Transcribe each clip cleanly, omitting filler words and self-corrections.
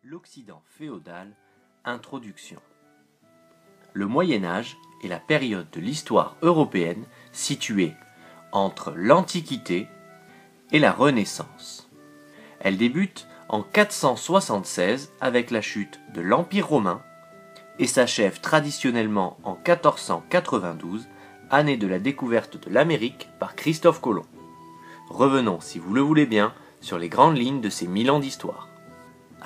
L'Occident féodal, introduction. Le Moyen Âge est la période de l'histoire européenne située entre l'Antiquité et la Renaissance. Elle débute en 476 avec la chute de l'Empire romain et s'achève traditionnellement en 1492, année de la découverte de l'Amérique par Christophe Colomb. Revenons, si vous le voulez bien, sur les grandes lignes de ces 1000 ans d'histoire.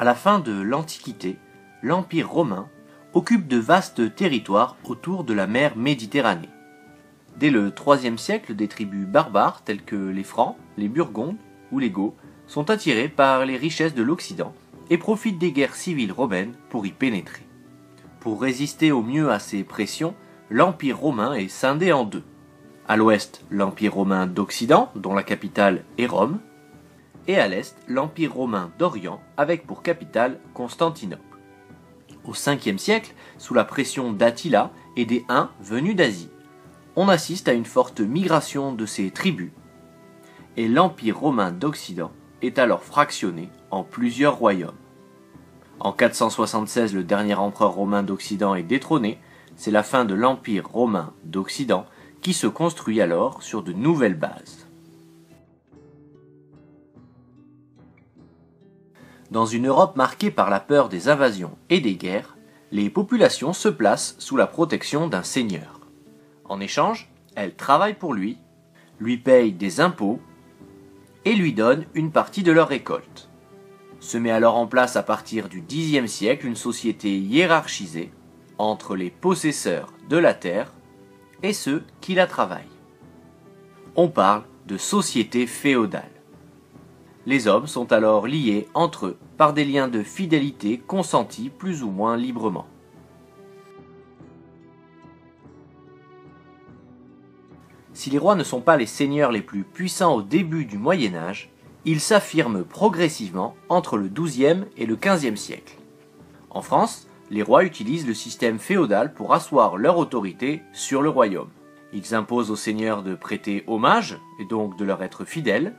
À la fin de l'Antiquité, l'Empire romain occupe de vastes territoires autour de la mer Méditerranée. Dès le IIIe siècle, des tribus barbares telles que les Francs, les Burgondes ou les Goths sont attirés par les richesses de l'Occident et profitent des guerres civiles romaines pour y pénétrer. Pour résister au mieux à ces pressions, l'Empire romain est scindé en deux. À l'ouest, l'Empire romain d'Occident, dont la capitale est Rome, et à l'est, l'Empire romain d'Orient, avec pour capitale Constantinople. Au 5e siècle, sous la pression d'Attila et des Huns venus d'Asie, on assiste à une forte migration de ces tribus, et l'Empire romain d'Occident est alors fractionné en plusieurs royaumes. En 476, le dernier empereur romain d'Occident est détrôné, c'est la fin de l'Empire romain d'Occident qui se construit alors sur de nouvelles bases. Dans une Europe marquée par la peur des invasions et des guerres, les populations se placent sous la protection d'un seigneur. En échange, elles travaillent pour lui payent des impôts et lui donnent une partie de leur récolte. Se met alors en place à partir du Xe siècle une société hiérarchisée entre les possesseurs de la terre et ceux qui la travaillent. On parle de société féodale. Les hommes sont alors liés entre eux par des liens de fidélité consentis plus ou moins librement. Si les rois ne sont pas les seigneurs les plus puissants au début du Moyen Âge, ils s'affirment progressivement entre le XIIe et le XVe siècle. En France, les rois utilisent le système féodal pour asseoir leur autorité sur le royaume. Ils imposent aux seigneurs de prêter hommage et donc de leur être fidèles.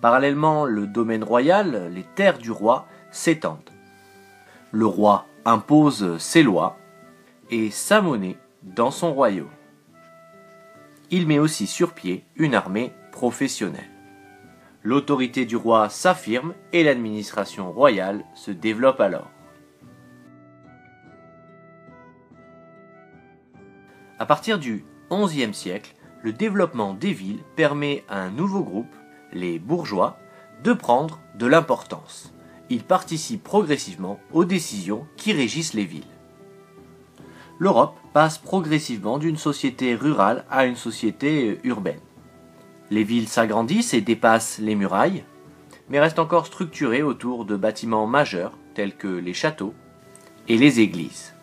Parallèlement, le domaine royal, les terres du roi, s'étendent. Le roi impose ses lois et sa monnaie dans son royaume. Il met aussi sur pied une armée professionnelle. L'autorité du roi s'affirme et l'administration royale se développe alors. À partir du XIe siècle, le développement des villes permet à un nouveau groupe, les bourgeois, de prendre de l'importance. Ils participent progressivement aux décisions qui régissent les villes. L'Europe passe progressivement d'une société rurale à une société urbaine. Les villes s'agrandissent et dépassent les murailles, mais restent encore structurées autour de bâtiments majeurs tels que les châteaux et les églises.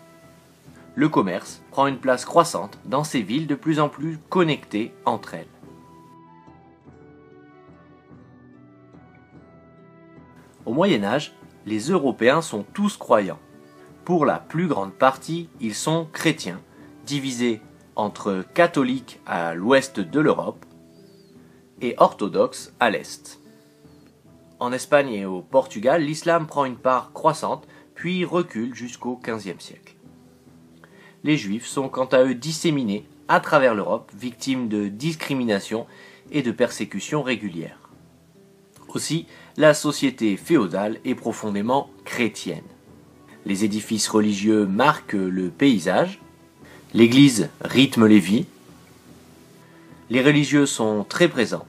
Le commerce prend une place croissante dans ces villes de plus en plus connectées entre elles. Au Moyen Âge, les Européens sont tous croyants. Pour la plus grande partie, ils sont chrétiens, divisés entre catholiques à l'ouest de l'Europe et orthodoxes à l'est. En Espagne et au Portugal, l'islam prend une part croissante, puis recule jusqu'au XVe siècle. Les Juifs sont quant à eux disséminés à travers l'Europe, victimes de discrimination et de persécutions régulières. Aussi, la société féodale est profondément chrétienne. Les édifices religieux marquent le paysage, l'église rythme les vies, les religieux sont très présents,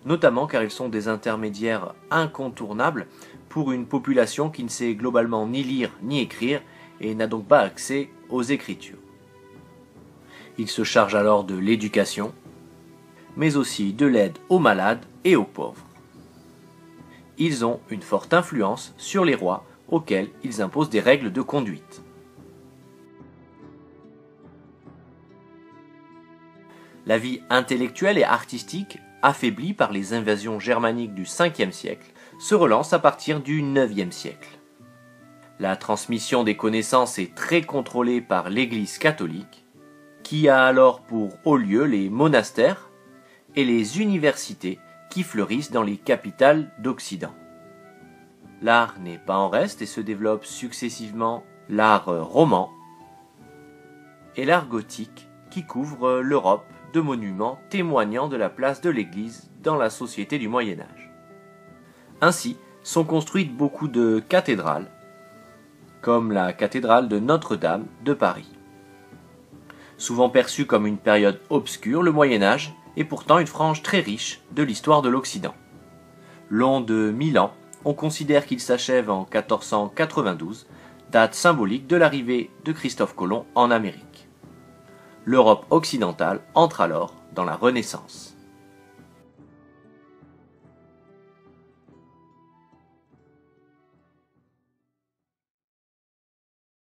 notamment car ils sont des intermédiaires incontournables pour une population qui ne sait globalement ni lire ni écrire et n'a donc pas accès aux écritures. Ils se chargent alors de l'éducation, mais aussi de l'aide aux malades et aux pauvres. Ils ont une forte influence sur les rois auxquels ils imposent des règles de conduite. La vie intellectuelle et artistique, affaiblie par les invasions germaniques du 5e siècle, se relance à partir du 9e siècle. La transmission des connaissances est très contrôlée par l'Église catholique, qui a alors pour haut lieu les monastères et les universités qui fleurissent dans les capitales d'Occident. L'art n'est pas en reste et se développe successivement l'art roman et l'art gothique qui couvre l'Europe de monuments témoignant de la place de l'Église dans la société du Moyen Âge. Ainsi sont construites beaucoup de cathédrales, comme la cathédrale de Notre-Dame de Paris. Souvent perçue comme une période obscure, le Moyen Âge est pourtant une frange très riche de l'histoire de l'Occident. Long de 1000 ans, on considère qu'il s'achève en 1492, date symbolique de l'arrivée de Christophe Colomb en Amérique. L'Europe occidentale entre alors dans la Renaissance.